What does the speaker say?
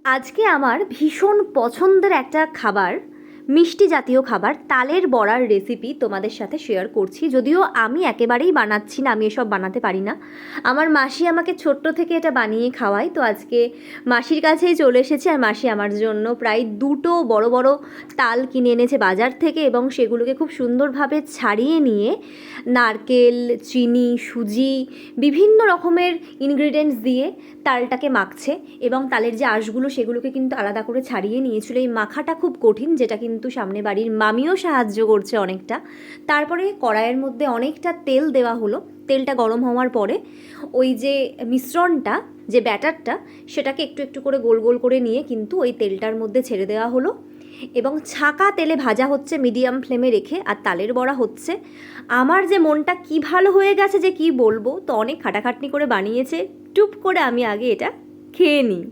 আজকে আমার ভীষণ পছন্দের একটা খাবার, মিষ্টি জাতীয় খাবার তালের বড়ার রেসিপি তোমাদের সাথে শেয়ার করছি। যদিও আমি একেবারেই বানাচ্ছি না, আমি এসব বানাতে পারি না। আমার মাসি আমাকে ছোট্ট থেকে এটা বানিয়ে খাওয়ায়। তো আজকে মাসির কাছেই চলে এসেছি, আর মাসি আমার জন্য প্রায় দুটো বড় বড় তাল কিনে এনেছে বাজার থেকে, এবং সেগুলোকে খুব সুন্দরভাবে ছাড়িয়ে নিয়ে নারকেল, চিনি, সুজি, বিভিন্ন রকমের ইনগ্রিডিয়েন্টস দিয়ে তালটাকে মাখছে। এবং তালের যে আঁশগুলো সেগুলোকে কিন্তু আলাদা করে ছাড়িয়ে নিয়েছিল। এই মাখাটা খুব কঠিন, যেটা কিন্তু সামনে বাড়ির মামিও সাহায্য করছে অনেকটা। তারপরে কড়াইয়ের মধ্যে অনেকটা তেল দেওয়া হলো। তেলটা গরম হওয়ার পরে ওই যে মিশ্রণটা, যে ব্যাটারটা, সেটাকে একটু একটু করে গোল গোল করে নিয়ে কিন্তু ওই তেলটার মধ্যে ছেড়ে দেওয়া হলো, এবং ছাকা তেলে ভাজা হচ্ছে মিডিয়াম ফ্লেমে রেখে। আর তালের বড়া হচ্ছে। আমার যে মনটা কি ভালো হয়ে গেছে যে কি বলবো। তো অনেক খাটাখাটনি করে বানিয়েছে, টুপ করে আমি আগে এটা খেয়ে নিই।